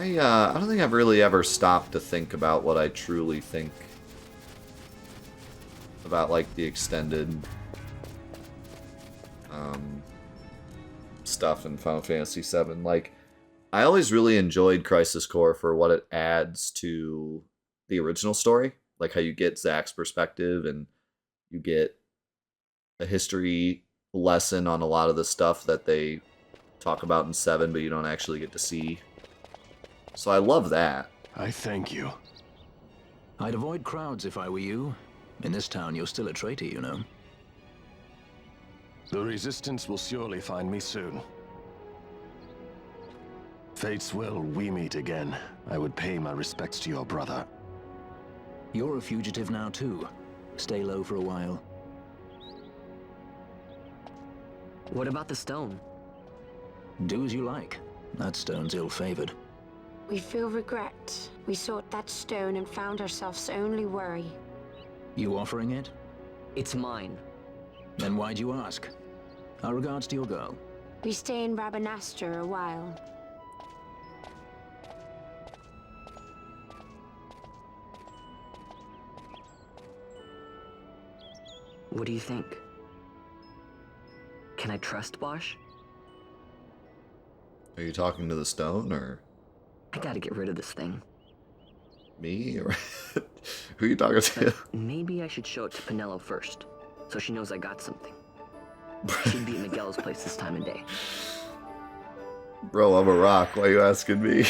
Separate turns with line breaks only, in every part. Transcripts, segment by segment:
I don't think I've really ever stopped to think about what I truly think about, like, the extended stuff in Final Fantasy VII. Like, I always really enjoyed Crisis Core for what it adds to the original story. Like how you get Zack's perspective and you get a history lesson on a lot of the stuff that they talk about in 7, but you don't actually get to see. So I love that.
I thank you.
I'd avoid crowds if I were you. In this town, you're still a traitor, you know.
The Resistance will surely find me soon. Fate's will, we meet again. I would pay my respects to your brother.
You're a fugitive now, too. Stay low for a while.
What about the stone?
Do as you like. That stone's ill-favored.
We feel regret. We sought that stone and found ourselves only worry.
You offering it?
It's mine.
Then why'd you ask? Our regards to your girl.
We stay in Rabanastre a while.
What do you think? Can I trust Bosch?
Are you talking to the stone, or
I gotta get rid of this thing.
me? Or who are you talking to?
Maybe I should show it to Penelo first, so she knows I got something. She'd be at Miguel's place this time of day.
Bro, I'm a rock. Why are you asking me?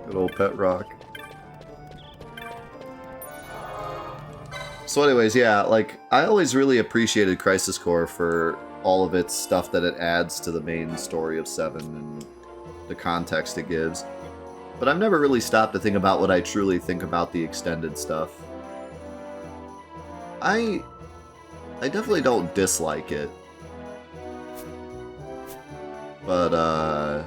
Good old pet rock. So anyways, yeah, like, I always really appreciated Crisis Core for all of its stuff that it adds to the main story of 7 and the context it gives. But I've never really stopped to think about what I truly think about the extended stuff. I definitely don't dislike it. But,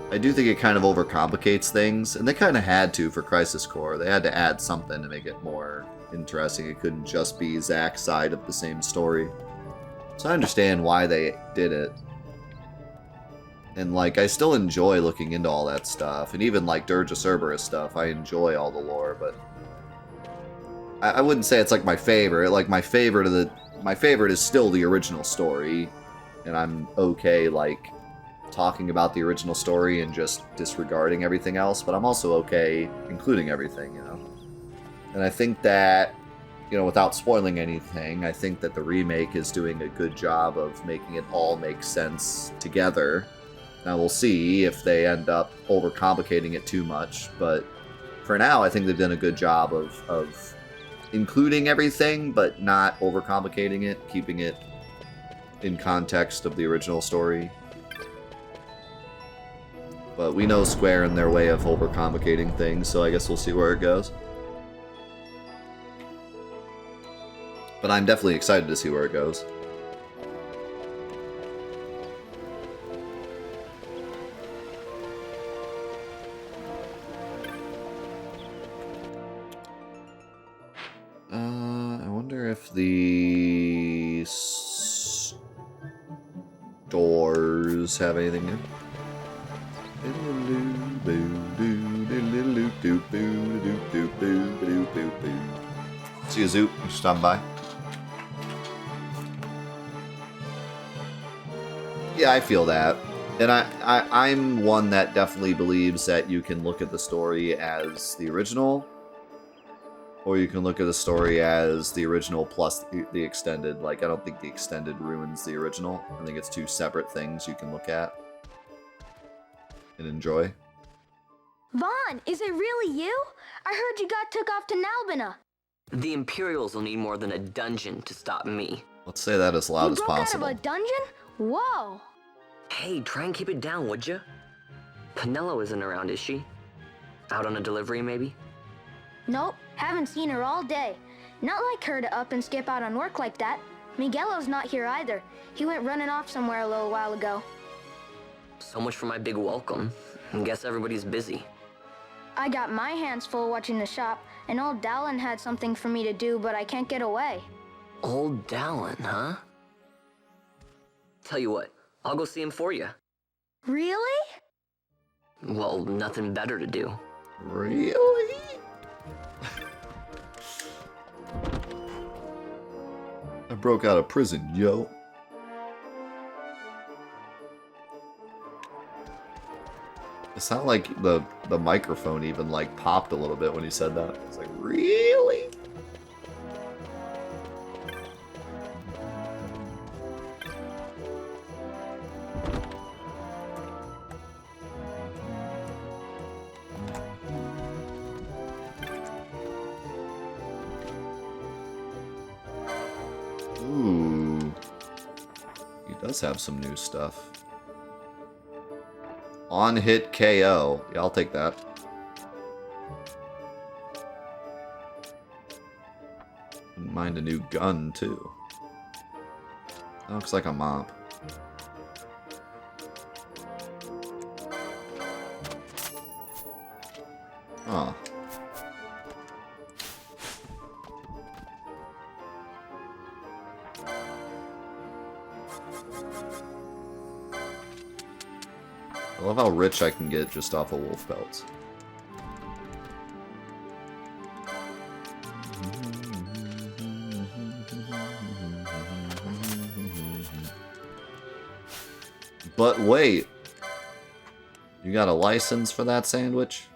I do think it kind of overcomplicates things, and they kind of had to for Crisis Core. They had to add something to make it more interesting. It couldn't just be Zack's side of the same story. So I understand why they did it. And, like, I still enjoy looking into all that stuff, and even, like, Dirge of Cerberus stuff. I enjoy all the lore, but I wouldn't say it's, like, my favorite. Like, my favorite is still the original story, and I'm okay, like, talking about the original story and just disregarding everything else, but I'm also okay including everything, you know? And I think that, you know, without spoiling anything, I think that the remake is doing a good job of making it all make sense together. Now we'll see if they end up overcomplicating it too much, but for now I think they've done a good job of including everything, but not overcomplicating it, keeping it in context of the original story. But we know Square and their way of overcomplicating things, so I guess we'll see where it goes. But I'm definitely excited to see where it goes. I wonder if the stores have anything new. See you, Zoop. You stop by. Yeah, I feel that. And I'm one that definitely believes that you can look at the story as the original, or you can look at the story as the original plus the extended. Like, I don't think the extended ruins the original. I think it's two separate things you can look at and enjoy.
Vaan, is it really you? I heard you got took off to Nalbina.
The Imperials will need more than a dungeon to stop me.
Let's say that as loud as possible.
Out of a dungeon? Whoa.
Hey, try and keep it down, would ya? Penelo isn't around, is she? Out on a delivery, maybe?
Nope, haven't seen her all day. Not like her to up and skip out on work like that. Miguelo's not here either. He went running off somewhere a little while ago.
So much for my big welcome. I guess everybody's busy.
I got my hands full watching the shop. and old Dallin had something for me to do, but I can't get away.
Old Dallin, huh? Tell you what, I'll go see him for you.
Really?
Well, nothing better to do.
Really? I broke out of prison, yo. It sounded like the microphone even like popped a little bit when he said that. It's like, really? Ooh. He does have some new stuff. On hit KO. Yeah, I'll take that. Wouldn't mind a new gun, too. That looks like a mop. Oh. I love how rich I can get just off of wolf pelts. But wait, you got a license for that sandwich?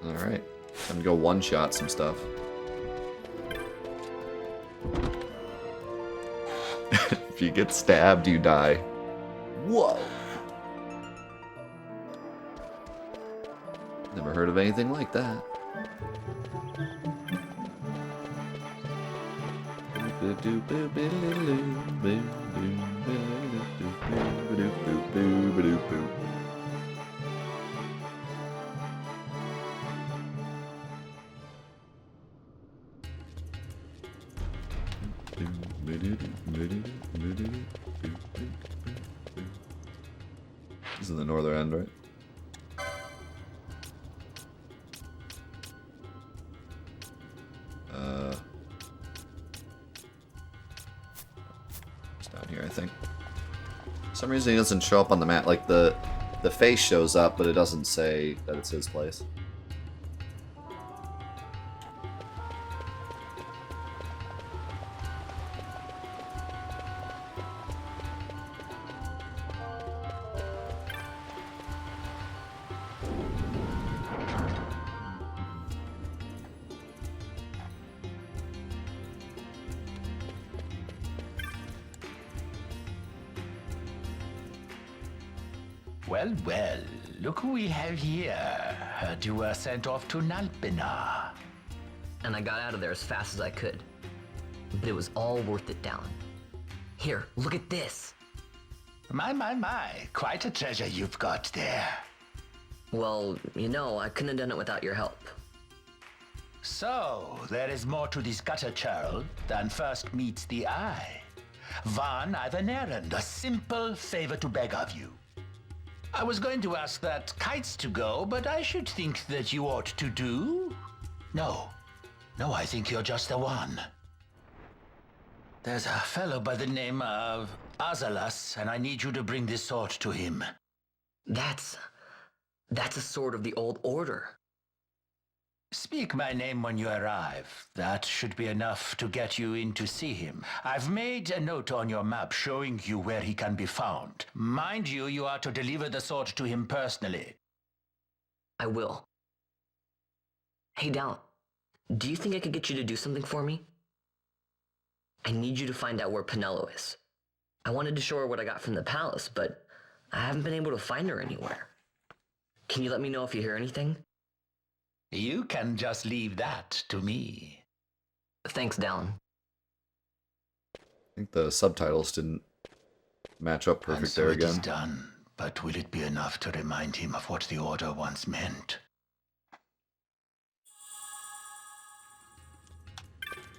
Alright, time to go one-shot some stuff. If you get stabbed, you die. Whoa! Never heard of anything like that. This is the northern end, right? It's down here, I think. For some reason he doesn't show up on the map. Like the face shows up, but it doesn't say that it's his place.
Well, well, look who we have here. Heard you were sent off to Nalpina.
And I got out of there as fast as I could. But it was all worth it, Dallin. Here, look at this.
My, quite a treasure you've got there.
Well, you know, I couldn't have done it without your help.
So, there is more to this gutter churl than first meets the eye. Vaan, I've an errand, a simple favor to beg of you. I was going to ask that kites to go, but I should think that you ought to do. No, I think you're just the one. There's a fellow by the name of Azalas, and I need you to bring this sword to him.
That's a sword of the old order.
Speak my name when you arrive. That should be enough to get you in to see him. I've made a note on your map showing you where he can be found. Mind you, you are to deliver the sword to him personally.
I will. Hey, Dallin, do you think I could get you to do something for me? I need you to find out where Penelo is. I wanted to show her what I got from the palace, but I haven't been able to find her anywhere. Can you let me know if you hear anything?
You can just leave that to me.
Thanks, Dallin.
I think the subtitles didn't match up perfect
And so
there
it is
again.
done, but will it be enough to remind him of what the Order once meant?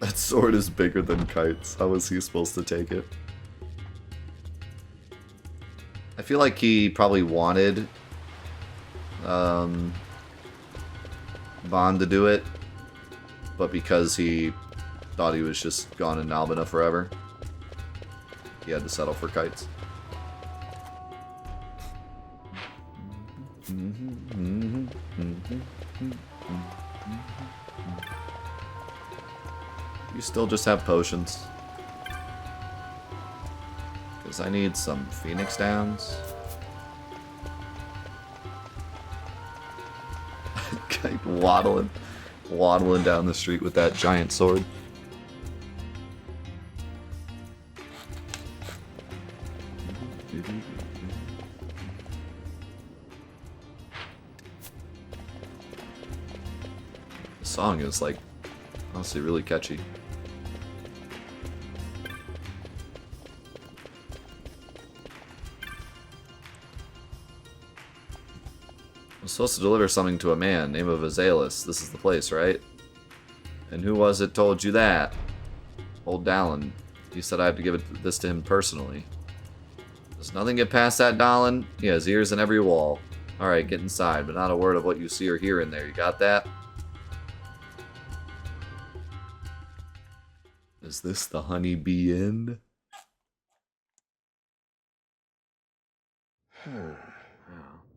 That sword is bigger than Kite's. How was he supposed to take it? I feel like he probably wanted Vaan to do it, but because he thought he was just gone in Albina forever, he had to settle for Kites. You still just have potions. Because I need some Phoenix Downs. Kite waddling down the street with that giant sword. The song is like honestly really catchy. I'm supposed to deliver something to a man, name of Azalis. This is the place, right? And who was it told you that? Old Dallin. He said I have to give this to him personally. Does nothing get past that, Dallin? He has ears in every wall. Alright, get inside, but not a word of what you see or hear in there. You got that? Is this the honeybee inn?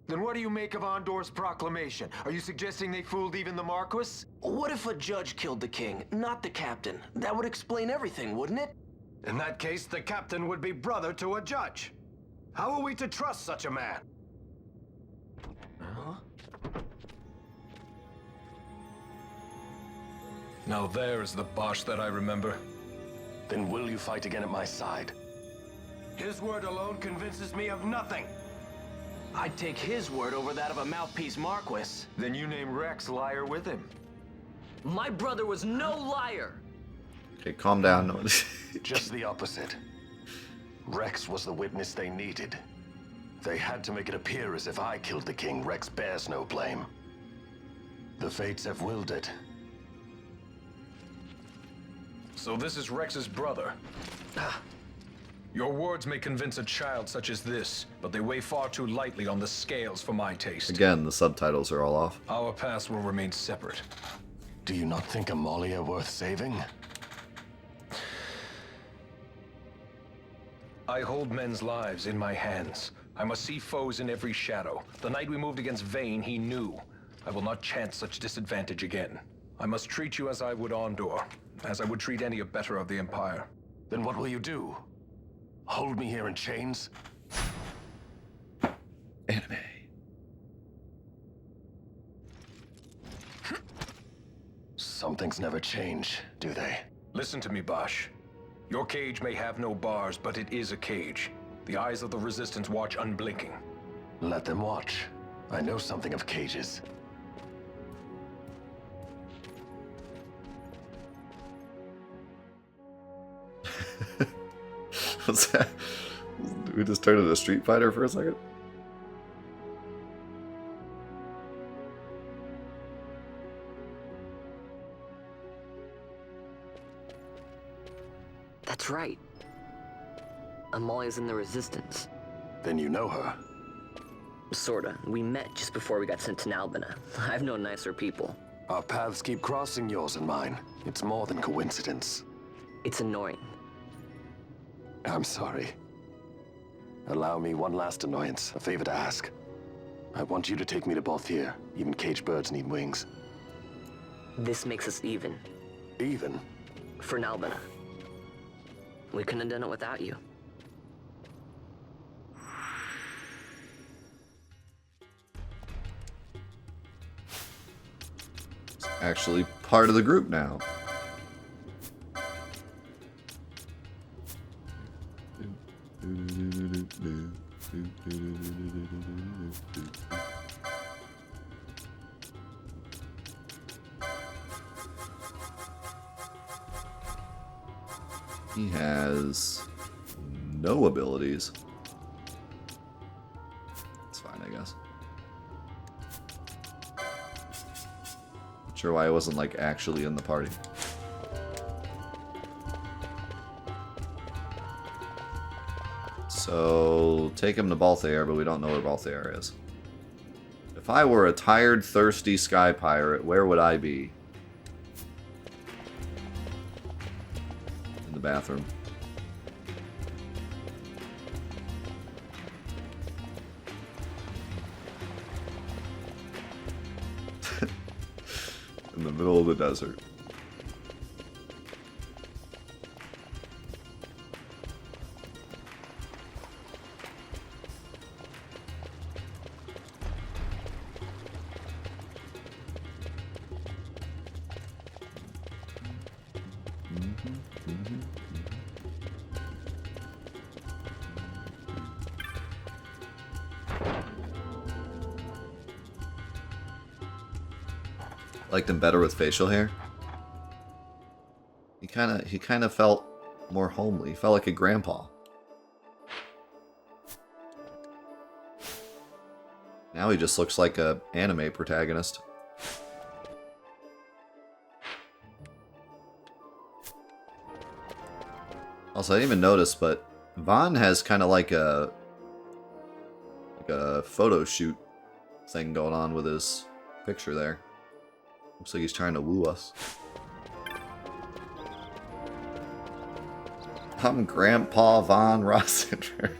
Then what do you make of Andor's proclamation? Are you suggesting they fooled even the Marquis?
What if a judge killed the king, not the captain? That would explain everything, wouldn't it?
In that case, the captain would be brother to a judge. How are we to trust such a man?
Huh?
Now there is the Bosch that I remember.
Then will you fight again at my side?
His word alone convinces me of nothing.
I'd take his word over that of a mouthpiece Marquis.
Then you name Rex liar with him.
My brother was no liar!
Okay, calm down.
Just the opposite. Rex was the witness they needed. They had to make it appear as if I killed the king. Rex bears no blame. The fates have willed it.
So this is Rex's brother. Your words may convince a child such as this, but they weigh far too lightly on the scales for my taste.
Again, the subtitles are all off.
Our past will remain separate.
Do you not think Amalia worth saving?
I hold men's lives in my hands. I must see foes in every shadow. The night we moved against Vaan, he knew. I will not chance such disadvantage again. I must treat you as I would Andor, as I would treat any abettor of the Empire.
Then what will you do? Hold me here in chains?
Anime.
Some things never change, do they?
Listen to me, Bosch. Your cage may have no bars, but it is a cage. The eyes of the Resistance watch unblinking.
Let them watch. I know something of cages.
What's that? Did we just turn into a Street Fighter for a second?
That's right. Amalia's in the Resistance.
Then you know her.
Sorta. We met just before we got sent to Albina. I've known nicer people.
Our paths keep crossing, yours and mine. It's more than coincidence.
It's annoying.
I'm sorry. Allow me one last annoyance, a favor to ask. I want you to take me to Balthier. Even caged birds need wings.
This makes us even.
Even?
For Albina. We couldn't have done it without you.
It's actually part of the group now. He has no abilities. It's fine, I guess. Not sure why I wasn't like actually in the party. So, take him to Balthier, but we don't know where Balthier is. If I were a tired, thirsty sky pirate, where would I be? In the bathroom. In the middle of the desert. Liked him better with facial hair. He kind of felt more homely. He felt like a grandpa. Now he just looks like a anime protagonist. Also, I didn't even notice, but Vaan has kind of like a photo shoot thing going on with his picture there. Looks like he's trying to woo us. I'm Grandpa Vaan Rossiter.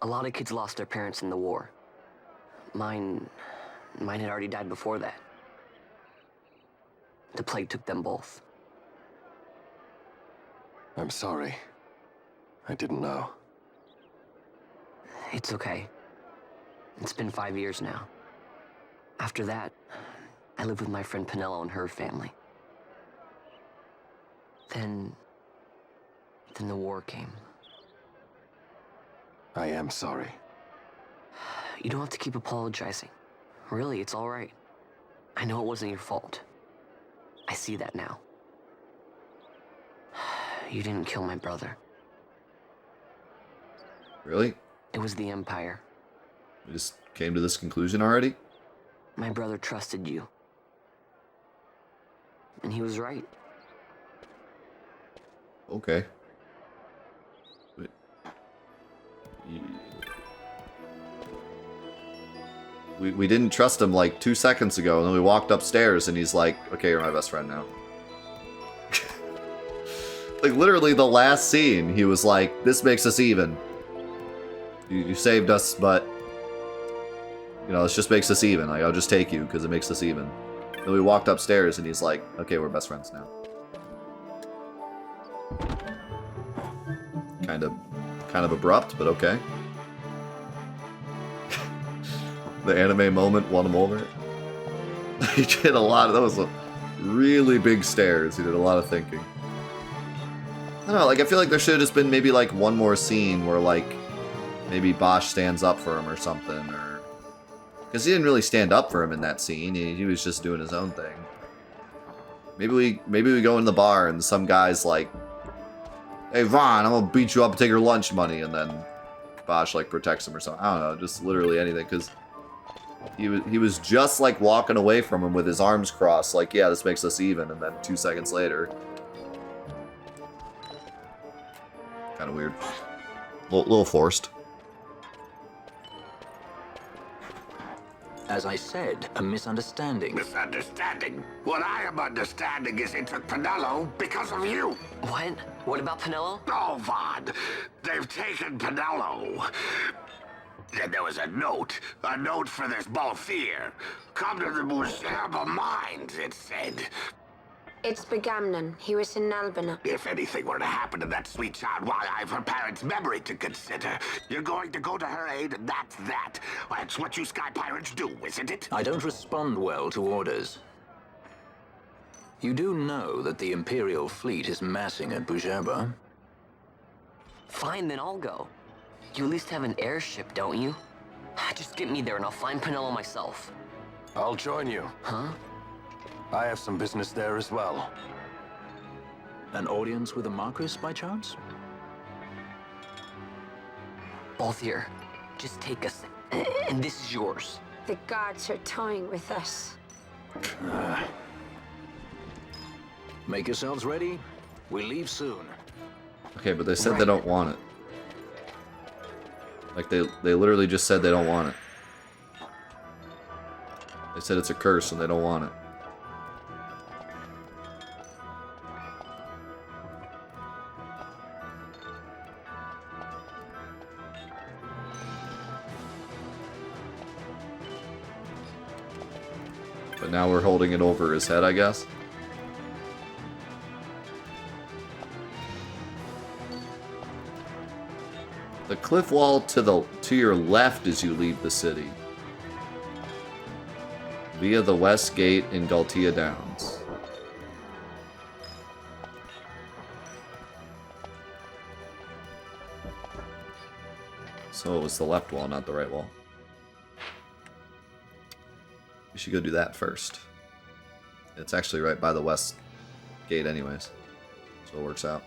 A lot of kids lost their parents in the war. Mine had already died before that. The plague took them both.
I'm sorry. I didn't know.
It's okay. It's been 5 years now. After that, I lived with my friend Penello and her family. Then the war came.
I am sorry.
You don't have to keep apologizing. Really, it's all right. I know it wasn't your fault. I see that now. You didn't kill my brother.
Really?
It was the Empire.
We just came to this conclusion already?
My brother trusted you. And he was right.
Okay. We didn't trust him like 2 seconds ago, and then we walked upstairs and he's like, okay, you're my best friend now. Like literally the last scene, he was like, this makes us even. You saved us, but you know, this just makes us even. Like, I'll just take you because it makes us even. Then we walked upstairs and he's like, okay, we're best friends now. Kind of abrupt, but okay. The anime moment won him over. He did a lot of, that was a really big stares. He did a lot of thinking. I don't know, like I feel like there should have just been maybe like one more scene where like maybe Bosch stands up for him or something, or because he didn't really stand up for him in that scene. He was just doing his own thing. Maybe we go in the bar and some guy's like, hey Vaan, I'm gonna beat you up and take your lunch money, and then Bosch like protects him or something. I don't know, just literally anything, because he was just like walking away from him with his arms crossed, like, yeah, this makes us even, and then 2 seconds later, kind of weird, little forced.
As I said, a misunderstanding.
Misunderstanding? What I am understanding is it took Penello because of you.
What? What about Penello?
Oh, Vaan. They've taken Penello. And there was a note for this Balthier. Come to the Museum of Minds, it said.
It's Begamnon. He was in Albina.
If anything were to happen to that sweet child, why, I've her parents' memory to consider. You're going to go to her aid, and that's that. That's what you sky pirates do, isn't it?
I don't respond well to orders. You do know that the Imperial fleet is massing at Bujerba?
Fine, then I'll go. You at least have an airship, don't you? Just get me there and I'll find Penello myself.
I'll join you.
Huh?
I have some business there as well.
An audience with the Marquis, by chance?
Balthier, just take us, and this is yours.
The guards are toying with us.
Make yourselves ready. We leave soon.
Okay, but they said they don't want it. Like, they literally just said they don't want it. They said it's a curse and they don't want it. But now we're holding it over his head, I guess. The cliff wall to your left as you leave the city. Via the west gate in Balthier Downs. So it was the left wall, not the right wall. We should go do that first. It's actually right by the west gate anyways. So it works out.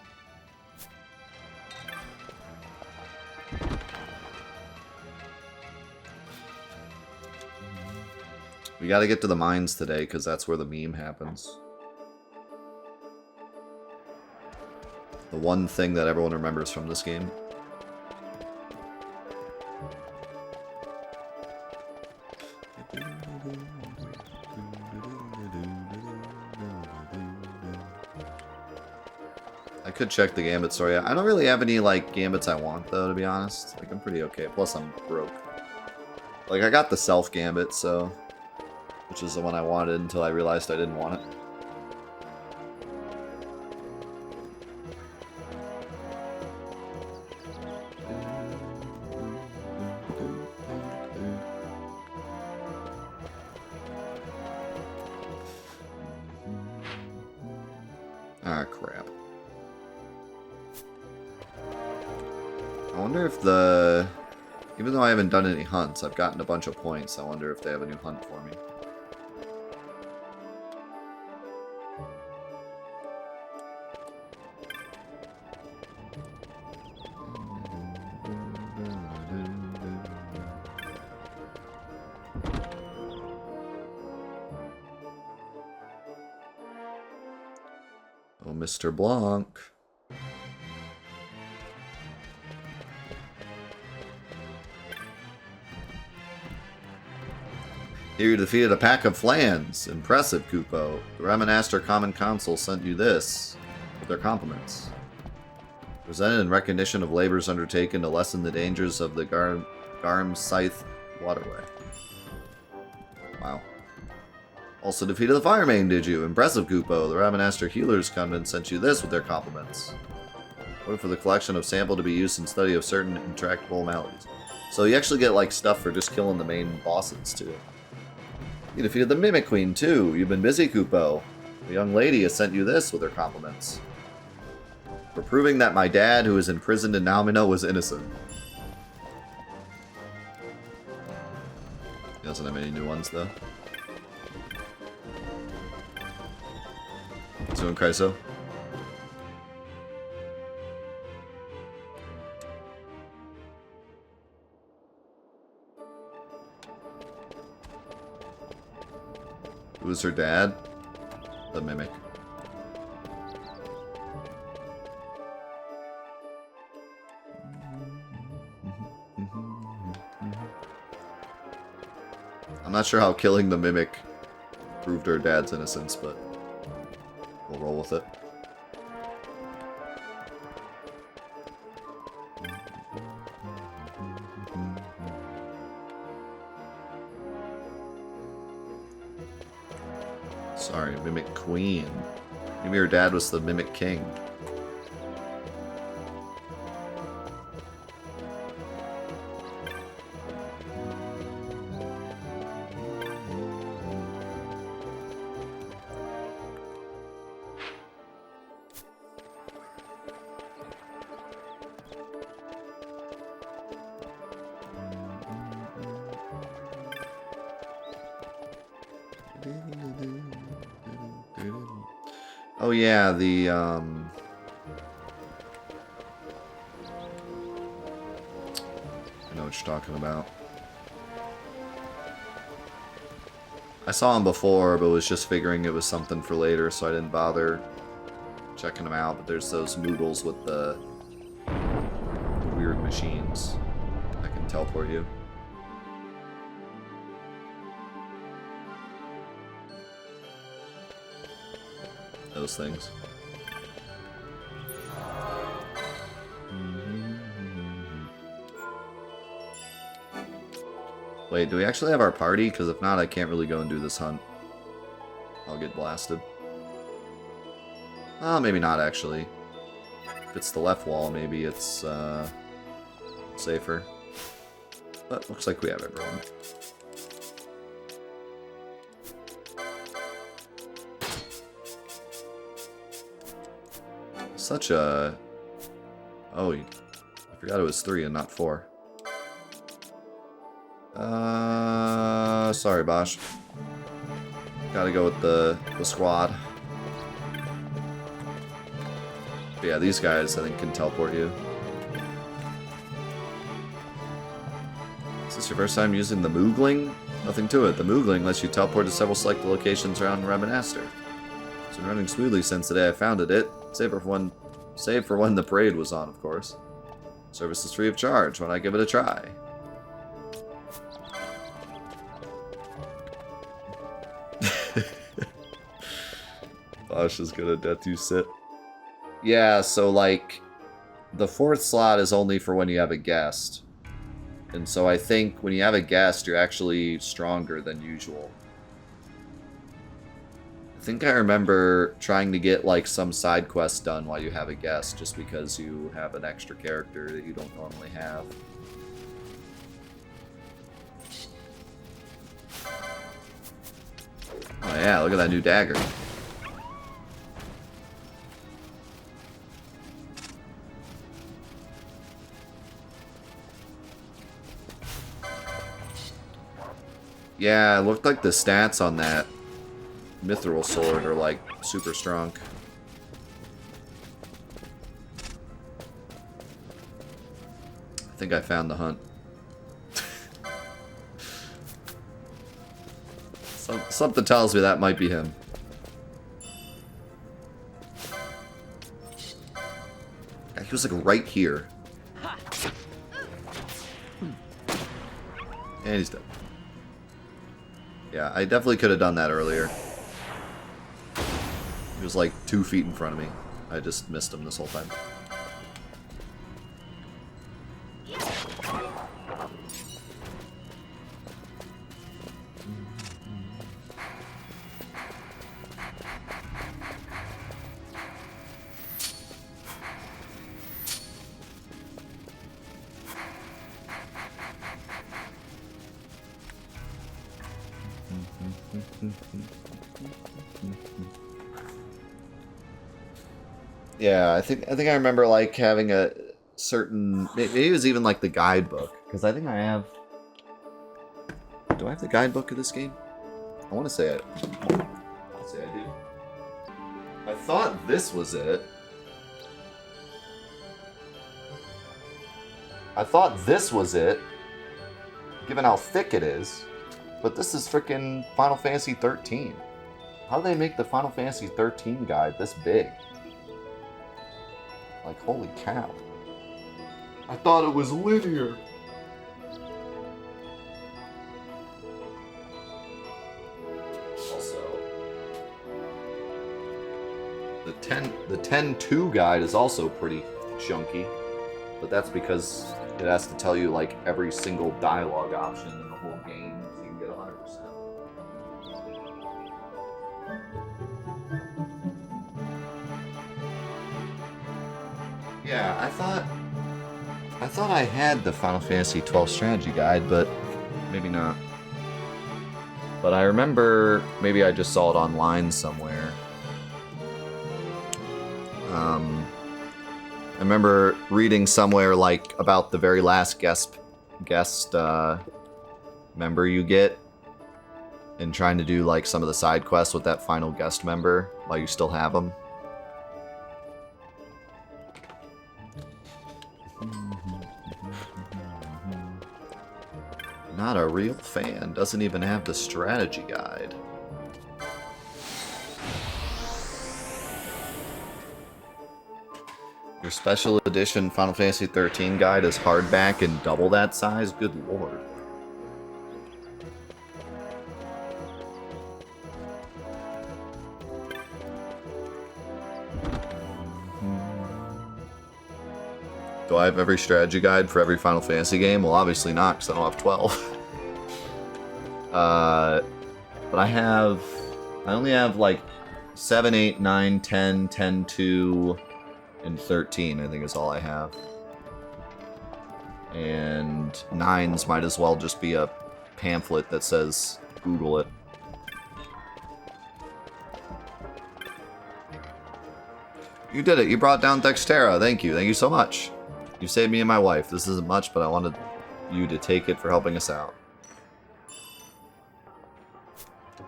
We gotta get to the mines today, because that's where the meme happens. The one thing that everyone remembers from this game. I could check the Gambit story. I don't really have any, like, Gambits I want, though, to be honest. Like, I'm pretty okay. Plus, I'm broke. Like, I got the Self Gambit, so... which is the one I wanted until I realized I didn't want it. Ah, crap. I wonder if the... even though I haven't done any hunts, I've gotten a bunch of points. I wonder if they have a new hunt for me. Oh, Mr. Blanc. Here you defeated a pack of flans. Impressive, Kupo. The Rabanastre Common Council sent you this with their compliments. Presented in recognition of labors undertaken to lessen the dangers of the Garm Scythe waterway. Wow. Also defeated the Fire Main, did you? Impressive, Kupo. The Rabanastre Healers Convent sent you this with their compliments. Order for the collection of sample to be used in study of certain intractable maladies. So you actually get, like, stuff for just killing the main bosses, too. You defeated the Mimic Queen, too. You've been busy, Kupo. The young lady has sent you this with her compliments. For proving that my dad, who is imprisoned in Naumino, was innocent. He doesn't have any new ones, though. What's doing, Kaiso? Who was her dad? The Mimic. I'm not sure how killing the Mimic proved her dad's innocence, but we'll roll with it. Sorry, Mimic Queen. Maybe her dad was the Mimic King. Oh yeah, the know what you're talking about. I saw him before, but was just figuring it was something for later, so I didn't bother checking them out. But there's those noodles with the weird machines that can teleport you. Those things. Wait, do we actually have our party? Because if not, I can't really go and do this hunt. I'll get blasted. Oh, maybe not, actually. If it's the left wall, maybe it's safer. But looks like we have everyone. Such a... Oh, I forgot it was 3 and not 4. Sorry, Bosch. Gotta go with the squad. But yeah, these guys, I think, can teleport you. Is this your first time using the Moogling? Nothing to it. The Moogling lets you teleport to several selected locations around Rabanastre. It's been running smoothly since the day I founded it. Save for when the parade was on, of course. Service is free of charge when I give it a try. Bosch is gonna death you sit. Yeah, so like the 4th slot is only for when you have a guest. And so I think when you have a guest, you're actually stronger than usual. I think I remember trying to get like some side quest done while you have a guest, just because you have an extra character that you don't normally have. Oh yeah, look at that new dagger. Yeah, it looked like the stats on that mithril sword are like super strong. I think I found the hunt. Something tells me that might be him. Yeah, he was like right here. And he's dead. Yeah, I definitely could have done that earlier. He was like 2 feet in front of me. I just missed him this whole time. Yeah, I think I remember like having a certain, maybe it was even like the guidebook, because I think I have. Do I have the guidebook of this game? I want to say it. I'll say I do. I thought this was it. I thought this was it, given how thick it is. But this is freaking Final Fantasy XIII. How do they make the Final Fantasy XIII guide this big? Like, holy cow. I thought it was linear. Also, the 10.2 guide is also pretty chunky. But that's because it has to tell you, like, every single dialogue option in the whole game so you can get 100%. Yeah, I thought I had the Final Fantasy XII strategy guide, but maybe not. But I remember maybe I just saw it online somewhere. I remember reading somewhere like about the very last guest member you get, and trying to do like some of the side quests with that final guest member while you still have them. Not a real fan. Doesn't even have the strategy guide. Your special edition Final Fantasy XIII guide is hardback and double that size? Good lord. Do I have every strategy guide for every Final Fantasy game? Well, obviously not, because I don't have 12. But I only have like 7, 8, 9, 10, 10, 2, and 13, I think is all I have. And 9s might as well just be a pamphlet that says Google it. You did it. You brought down Dexterra. Thank you. Thank you so much. You saved me and my wife. This isn't much, but I wanted you to take it for helping us out.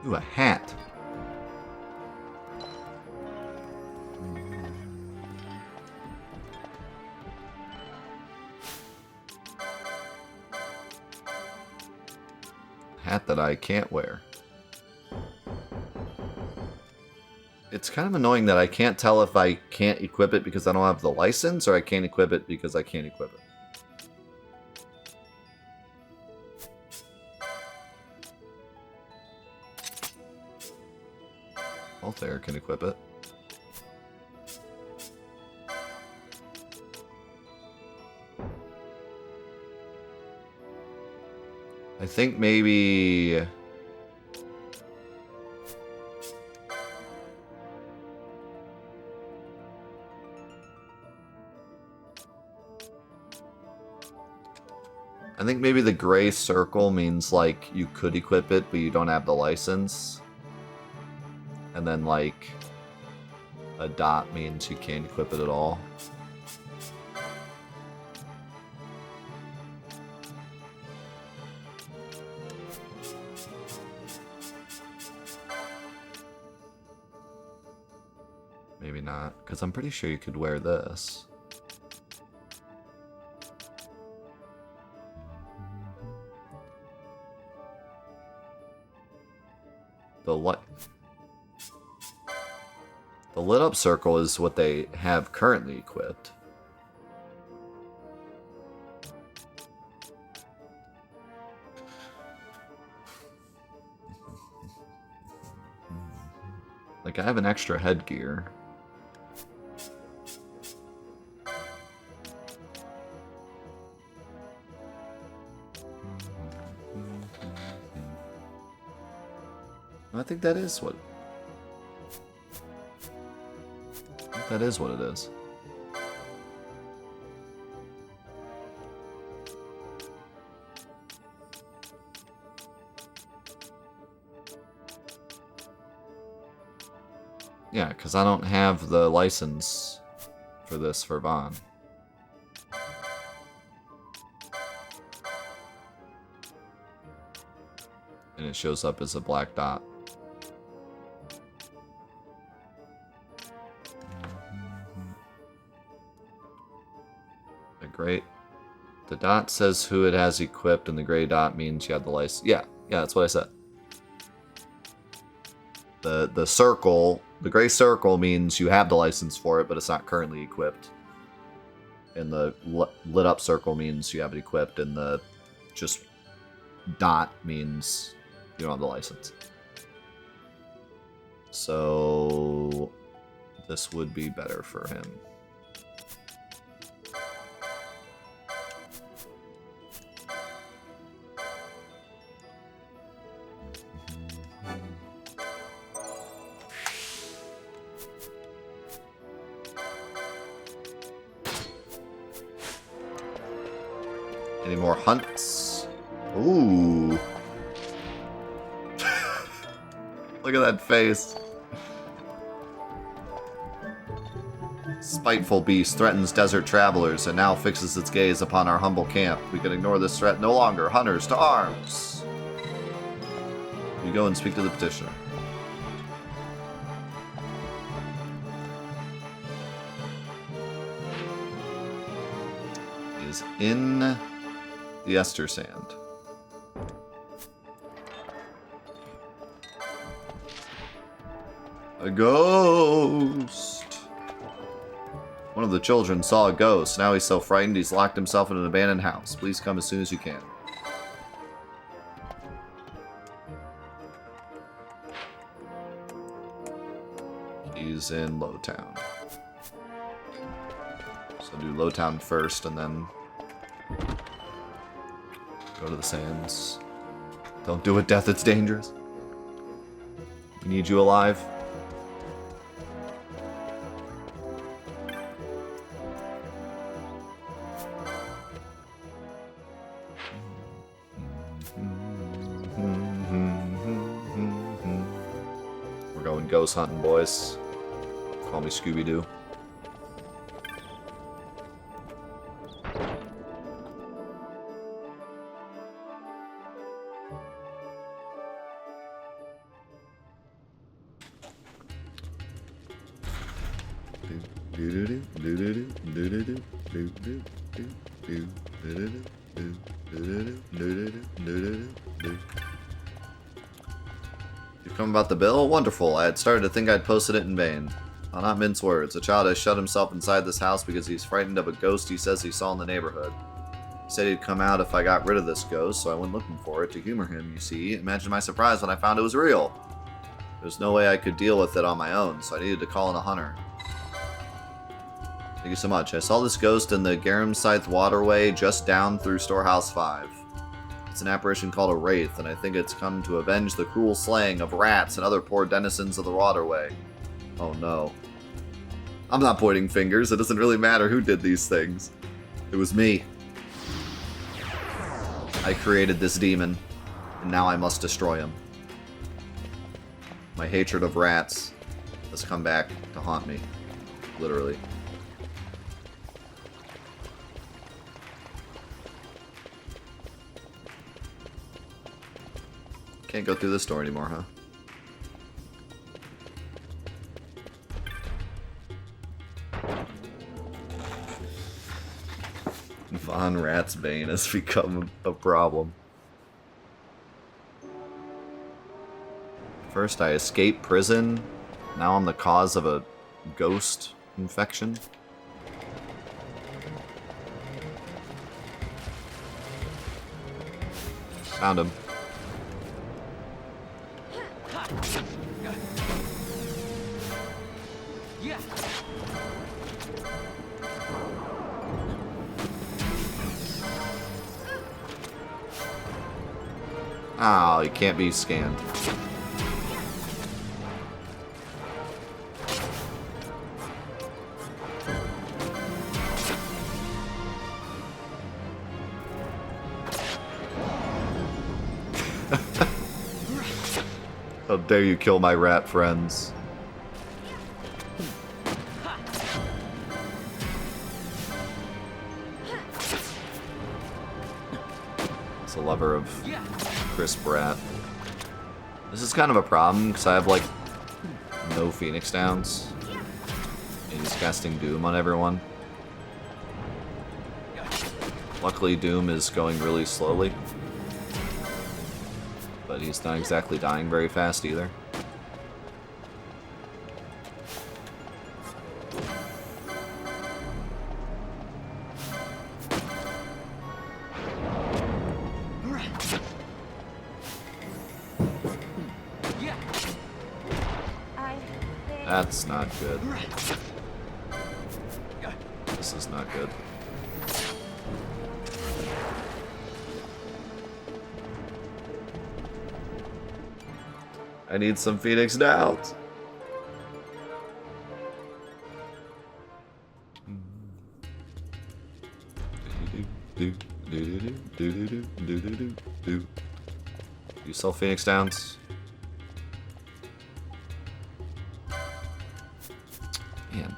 Ooh, a hat. Hat that I can't wear. It's kind of annoying that I can't tell if I can't equip it because I don't have the license, or I can't equip it because I can't equip it. Balthier can equip it. I think maybe... I think maybe the gray circle means, like, you could equip it, but you don't have the license. And then, like, a dot means you can't equip it at all. Maybe not, because I'm pretty sure you could wear this. The lit up circle is what they have currently equipped. Like, I have an extra headgear. I think that is what... that is what it is. Yeah, because I don't have the license for this for Vaan. And it shows up as a black dot. Great. The dot says who it has equipped, and the gray dot means you have the license. Yeah, that's what I said. The circle, the gray circle means you have the license for it, but it's not currently equipped. And the lit up circle means you have it equipped, and the just dot means you don't have the license. So this would be better for him. Any more hunts? Ooh. Look at that face. Spiteful beast threatens desert travelers and now fixes its gaze upon our humble camp. We can ignore this threat no longer. Hunters, to arms! You go and speak to the petitioner. He is in the Ester Sand. A ghost! One of the children saw a ghost. Now he's so frightened he's locked himself in an abandoned house. Please come as soon as you can. He's in Lowtown. So do Lowtown first and then go to the sands. Don't do it, Death. It's dangerous. We need you alive. We're going ghost hunting, boys. Call me Scooby-Doo. You come about the bill? Wonderful. I had started to think I'd posted it in vain. I'll not mince words. A child has shut himself inside this house because he's frightened of a ghost he says he saw in the neighborhood. He said he'd come out if I got rid of this ghost, so I went looking for it to humor him, you see. Imagine my surprise when I found it was real. There's no way I could deal with it on my own, so I needed to call in a hunter. Thank you so much. I saw this ghost in the Garamscythe waterway just down through Storehouse 5. It's an apparition called a Wraith, and I think it's come to avenge the cruel slaying of rats and other poor denizens of the waterway. Oh no. I'm not pointing fingers. It doesn't really matter who did these things. It was me. I created this demon, and now I must destroy him. My hatred of rats has come back to haunt me. Literally. Can't go through this door anymore, huh? Vaan Rat's Bane has become a problem. First I escaped prison, now I'm the cause of a ghost infection. Found him. Oh, he can't be scanned. How dare you kill my rat friends. It's a lover of crisp rat. This is kind of a problem because I have like no Phoenix Downs. And he's casting Doom on everyone. Luckily Doom is going really slowly. But he's not exactly dying very fast either. That's not good. This is not good. I need some Phoenix Downs. You sell Phoenix Downs? Man.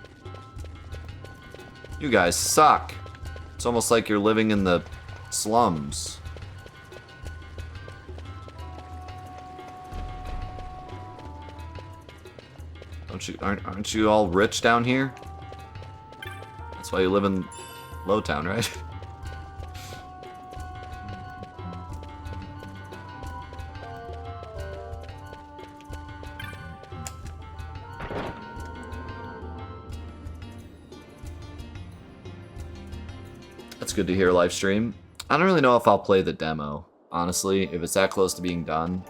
You guys suck. It's almost like you're living in the slums. Aren't you all rich down here? That's why you live in Lowtown, right? That's good to hear, live stream. I don't really know if I'll play the demo, honestly. If it's that close to being done,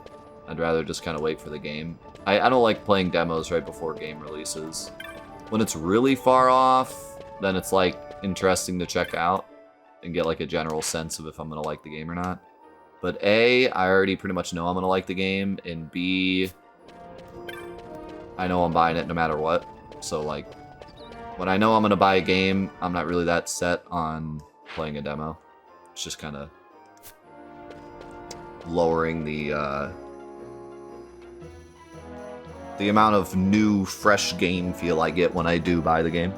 I'd rather just kind of wait for the game. I don't like playing demos right before game releases. When it's really far off, then it's like interesting to check out and get like a general sense of if I'm gonna like the game or not. But A, I already pretty much know I'm gonna like the game, and B, I know I'm buying it no matter what. So like, when I know I'm gonna buy a game, I'm not really that set on playing a demo. It's just kind of lowering the amount of new, fresh game feel I get when I do buy the game.